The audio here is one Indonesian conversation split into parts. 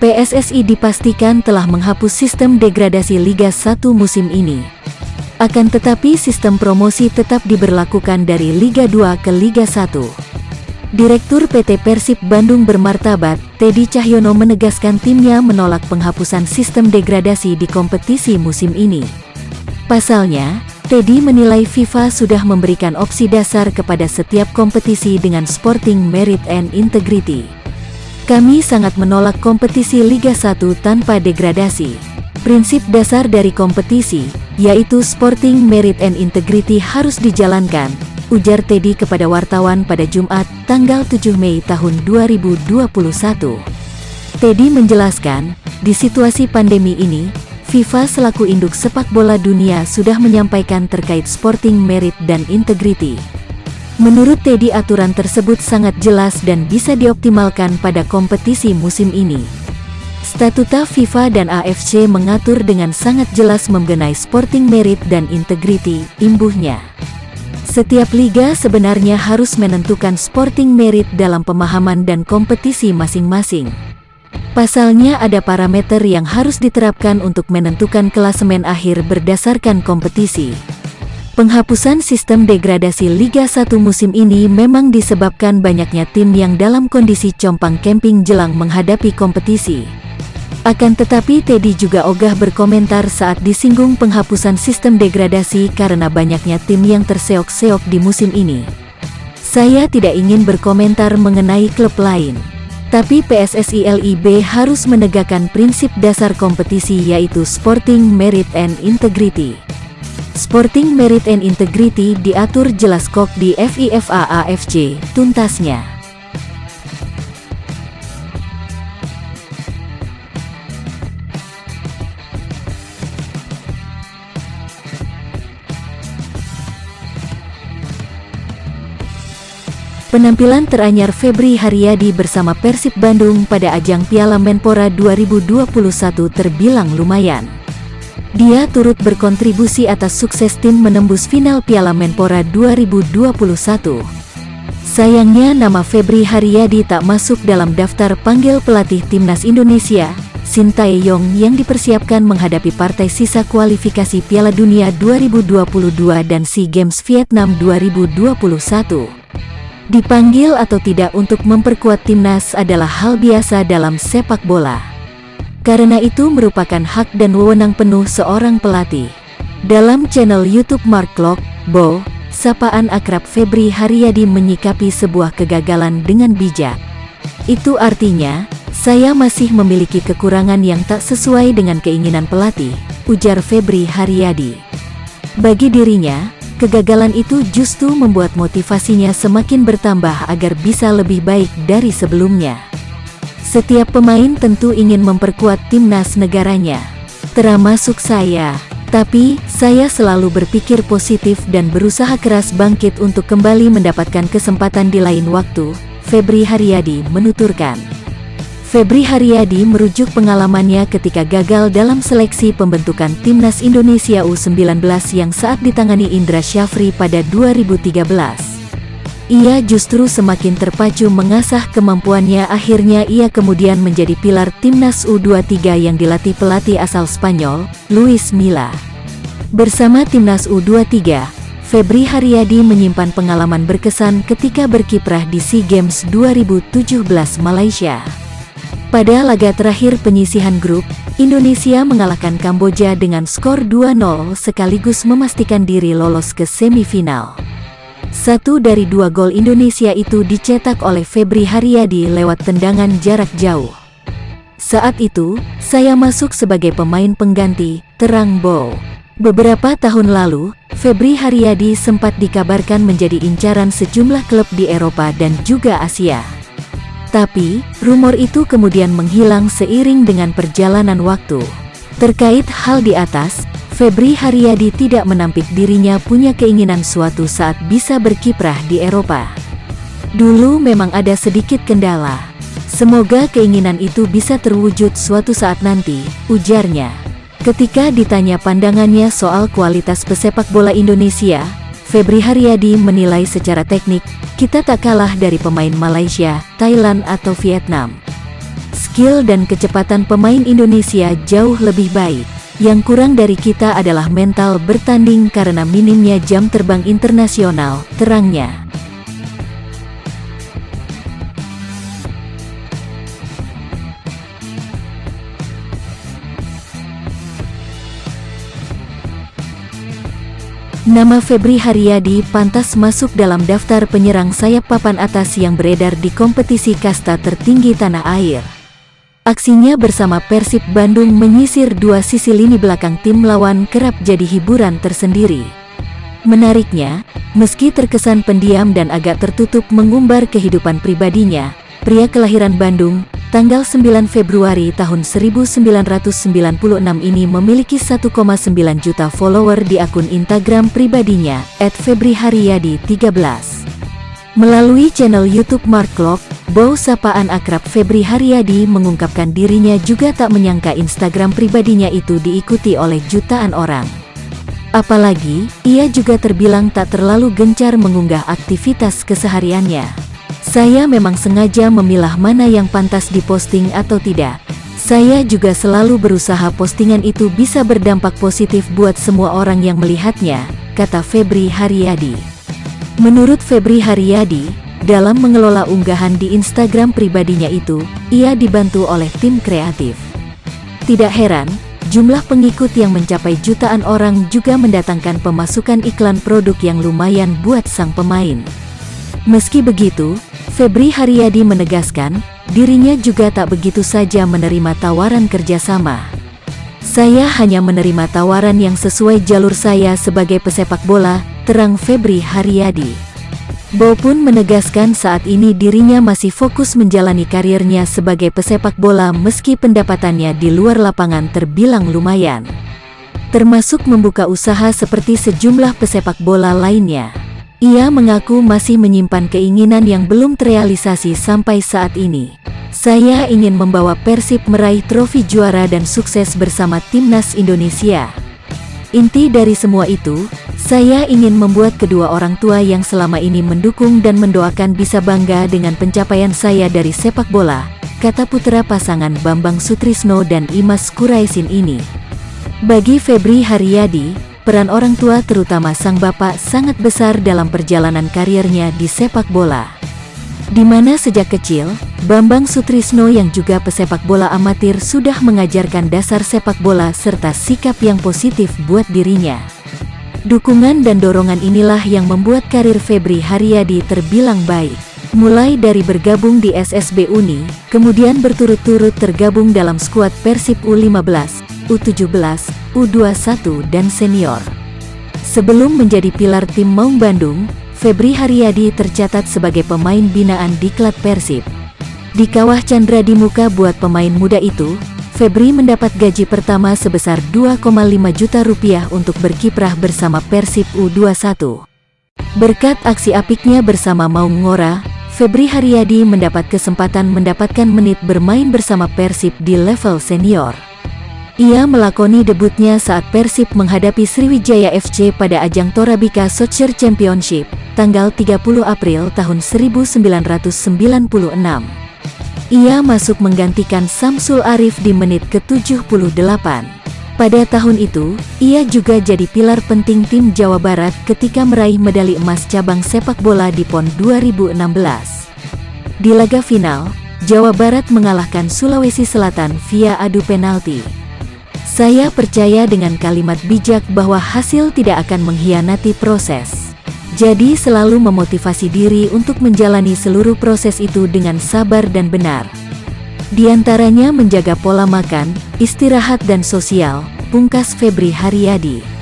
PSSI dipastikan telah menghapus sistem degradasi Liga 1 musim ini. Akan tetapi sistem promosi tetap diberlakukan dari Liga 2 ke Liga 1. Direktur PT Persib Bandung Bermartabat, Teddy Cahyono menegaskan timnya menolak penghapusan sistem degradasi di kompetisi musim ini. Pasalnya, Teddy menilai FIFA sudah memberikan opsi dasar kepada setiap kompetisi dengan sporting merit and integrity. Kami sangat menolak kompetisi Liga 1 tanpa degradasi. Prinsip dasar dari kompetisi, yaitu sporting merit and integrity harus dijalankan, ujar Teddy kepada wartawan pada Jumat, tanggal 7 Mei tahun 2021. Teddy menjelaskan, di situasi pandemi ini, FIFA selaku induk sepak bola dunia sudah menyampaikan terkait sporting merit dan integrity. Menurut Teddy, aturan tersebut sangat jelas dan bisa dioptimalkan pada kompetisi musim ini. Statuta FIFA dan AFC mengatur dengan sangat jelas mengenai sporting merit dan integrity, imbuhnya. Setiap liga sebenarnya harus menentukan sporting merit dalam pemahaman dan kompetisi masing-masing. Pasalnya ada parameter yang harus diterapkan untuk menentukan klasemen akhir berdasarkan kompetisi. Penghapusan sistem degradasi Liga 1 musim ini memang disebabkan banyaknya tim yang dalam kondisi compang-camping jelang menghadapi kompetisi. Akan tetapi Teddy juga ogah berkomentar saat disinggung penghapusan sistem degradasi karena banyaknya tim yang terseok-seok di musim ini. Saya tidak ingin berkomentar mengenai klub lain. Tapi PSSI LIB harus menegakkan prinsip dasar kompetisi yaitu sporting merit and integrity. Sporting merit and integrity diatur jelas kok di FIFA AFC, tuntasnya. Penampilan teranyar Febri Haryadi bersama Persib Bandung pada ajang Piala Menpora 2021 terbilang lumayan. Dia turut berkontribusi atas sukses tim menembus final Piala Menpora 2021. Sayangnya nama Febri Haryadi tak masuk dalam daftar panggil pelatih Timnas Indonesia, Sintayong, yang dipersiapkan menghadapi partai sisa kualifikasi Piala Dunia 2022 dan SEA Games Vietnam 2021. Dipanggil atau tidak untuk memperkuat timnas adalah hal biasa dalam sepak bola. Karena itu merupakan hak dan wewenang penuh seorang pelatih. Dalam channel YouTube Mark Klok, Bo, sapaan akrab Febri Haryadi menyikapi sebuah kegagalan dengan bijak. Itu artinya, saya masih memiliki kekurangan yang tak sesuai dengan keinginan pelatih, ujar Febri Haryadi. Bagi dirinya, kegagalan itu justru membuat motivasinya semakin bertambah agar bisa lebih baik dari sebelumnya. Setiap pemain tentu ingin memperkuat timnas negaranya, termasuk saya. Tapi, saya selalu berpikir positif dan berusaha keras bangkit untuk kembali mendapatkan kesempatan di lain waktu, Febri Haryadi menuturkan. Febri Haryadi merujuk pengalamannya ketika gagal dalam seleksi pembentukan Timnas Indonesia U19 yang saat ditangani Indra Syafri pada 2013. Ia justru semakin terpacu mengasah kemampuannya. Akhirnya ia kemudian menjadi pilar Timnas U23 yang dilatih pelatih asal Spanyol, Luis Milla. Bersama Timnas U23, Febri Haryadi menyimpan pengalaman berkesan ketika berkiprah di SEA Games 2017 Malaysia. Pada laga terakhir penyisihan grup, Indonesia mengalahkan Kamboja dengan skor 2-0 sekaligus memastikan diri lolos ke semifinal. 1 dari 2 gol Indonesia itu dicetak oleh Febri Haryadi lewat tendangan jarak jauh. Saat itu, saya masuk sebagai pemain pengganti, terang Bo. Beberapa tahun lalu, Febri Haryadi sempat dikabarkan menjadi incaran sejumlah klub di Eropa dan juga Asia. Tapi, rumor itu kemudian menghilang seiring dengan perjalanan waktu. Terkait hal di atas, Febri Haryadi tidak menampik dirinya punya keinginan suatu saat bisa berkiprah di Eropa. Dulu memang ada sedikit kendala. Semoga keinginan itu bisa terwujud suatu saat nanti, ujarnya. Ketika ditanya pandangannya soal kualitas pesepak bola Indonesia, Febri Haryadi menilai secara teknik, kita tak kalah dari pemain Malaysia, Thailand atau Vietnam. skill dan kecepatan pemain Indonesia jauh lebih baik. Yang kurang dari kita adalah mental bertanding karena minimnya jam terbang internasional, terangnya. Nama Febri Haryadi pantas masuk dalam daftar penyerang sayap papan atas yang beredar di kompetisi kasta tertinggi tanah air. Aksinya bersama Persib Bandung menyisir dua sisi lini belakang tim lawan kerap jadi hiburan tersendiri. Menariknya, meski terkesan pendiam dan agak tertutup mengumbar kehidupan pribadinya, pria kelahiran Bandung, tanggal 9 Februari tahun 1996 ini memiliki 1,9 juta follower di akun Instagram pribadinya, @febriharyadi13. Melalui channel YouTube Mark Klok, bau sapaan akrab Febri Haryadi mengungkapkan dirinya juga tak menyangka Instagram pribadinya itu diikuti oleh jutaan orang. Apalagi, ia juga terbilang tak terlalu gencar mengunggah aktivitas kesehariannya. Saya memang sengaja memilah mana yang pantas diposting atau tidak. Saya juga selalu berusaha postingan itu bisa berdampak positif buat semua orang yang melihatnya, kata Febri Haryadi. Menurut Febri Haryadi, dalam mengelola unggahan di Instagram pribadinya itu, ia dibantu oleh tim kreatif. Tidak heran, jumlah pengikut yang mencapai jutaan orang juga mendatangkan pemasukan iklan produk yang lumayan buat sang pemain. Meski begitu, Febri Haryadi menegaskan, dirinya juga tak begitu saja menerima tawaran kerjasama. Saya hanya menerima tawaran yang sesuai jalur saya sebagai pesepak bola, terang Febri Haryadi. Bo pun menegaskan saat ini dirinya masih fokus menjalani karirnya sebagai pesepak bola meski pendapatannya di luar lapangan terbilang lumayan. Termasuk membuka usaha seperti sejumlah pesepak bola lainnya. Ia mengaku masih menyimpan keinginan yang belum terrealisasi sampai saat ini. Saya ingin membawa Persib meraih trofi juara dan sukses bersama timnas Indonesia. Inti dari semua itu, saya ingin membuat kedua orang tua yang selama ini mendukung dan mendoakan bisa bangga dengan pencapaian saya dari sepak bola, kata putra pasangan Bambang Sutrisno dan Imas Kuraisin ini. Bagi Febri Haryadi, peran orang tua terutama sang bapak sangat besar dalam perjalanan karirnya di sepak bola. Di mana sejak kecil, Bambang Sutrisno yang juga pesepak bola amatir sudah mengajarkan dasar sepak bola serta sikap yang positif buat dirinya. Dukungan dan dorongan inilah yang membuat karir Febri Haryadi terbilang baik. Mulai dari bergabung di SSB Uni, kemudian berturut-turut tergabung dalam skuad Persib U15, U17, U21 dan senior. Sebelum menjadi pilar tim Maung Bandung, Febri Haryadi tercatat sebagai pemain binaan diklat Persib. Di kawah Chandra di muka buat pemain muda itu, Febri mendapat gaji pertama sebesar 2,5 juta rupiah untuk berkiprah bersama Persib U21. Berkat aksi apiknya bersama Maung Ngora, Febri Haryadi mendapat kesempatan mendapatkan menit bermain bersama Persib di level senior. Ia melakoni debutnya saat Persib menghadapi Sriwijaya FC pada ajang Torabika Soccer Championship, tanggal 30 April tahun 1996. Ia masuk menggantikan Samsul Arif di menit ke-78. Pada tahun itu, ia juga jadi pilar penting tim Jawa Barat ketika meraih medali emas cabang sepak bola di PON 2016. Di laga final, Jawa Barat mengalahkan Sulawesi Selatan via adu penalti. Saya percaya dengan kalimat bijak bahwa hasil tidak akan mengkhianati proses. Jadi selalu memotivasi diri untuk menjalani seluruh proses itu dengan sabar dan benar. Di antaranya menjaga pola makan, istirahat dan sosial, pungkas Febri Haryadi.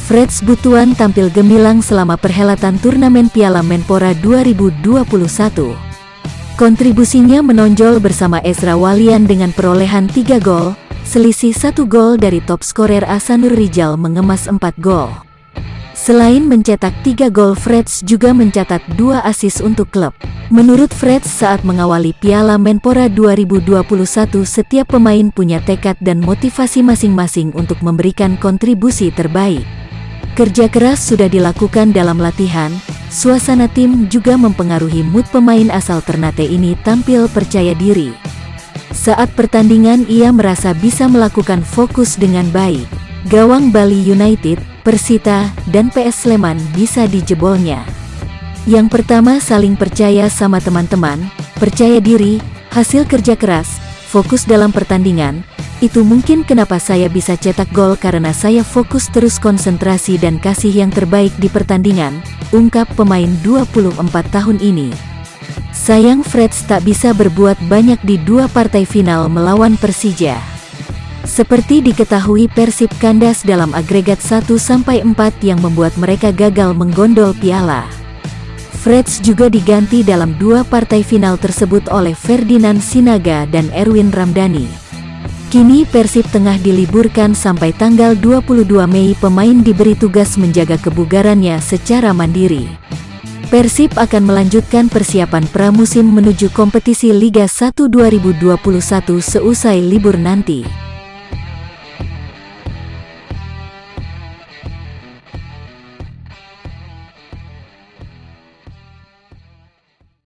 Freds Butuan tampil gemilang selama perhelatan turnamen Piala Menpora 2021. Kontribusinya menonjol bersama Ezra Walian dengan perolehan 3 gol, selisih 1 gol dari top skorer Ahsanur Rijal mengemas 4 gol. Selain mencetak 3 gol, Freds juga mencatat 2 assist untuk klub. Menurut Freds saat mengawali Piala Menpora 2021, setiap pemain punya tekad dan motivasi masing-masing untuk memberikan kontribusi terbaik. Kerja keras sudah dilakukan dalam latihan, suasana tim juga mempengaruhi mood pemain asal Ternate ini tampil percaya diri. Saat pertandingan ia merasa bisa melakukan fokus dengan baik. Gawang Bali United, Persita, dan PS Sleman bisa dijebolnya. Yang pertama, saling percaya sama teman-teman, percaya diri, hasil kerja keras, fokus dalam pertandingan. Itu mungkin kenapa saya bisa cetak gol, karena saya fokus terus, konsentrasi dan kasih yang terbaik di pertandingan, ungkap pemain 24 tahun ini. Sayang Freds tak bisa berbuat banyak di 2 partai final melawan Persija. Seperti diketahui, Persib kandas dalam agregat 1-4 yang membuat mereka gagal menggondol piala. Freds juga diganti dalam 2 partai final tersebut oleh Ferdinand Sinaga dan Erwin Ramdhani. Kini Persib tengah diliburkan sampai tanggal 22 Mei. Pemain diberi tugas menjaga kebugarannya secara mandiri. Persib akan melanjutkan persiapan pramusim menuju kompetisi Liga 1 2021 seusai libur nanti.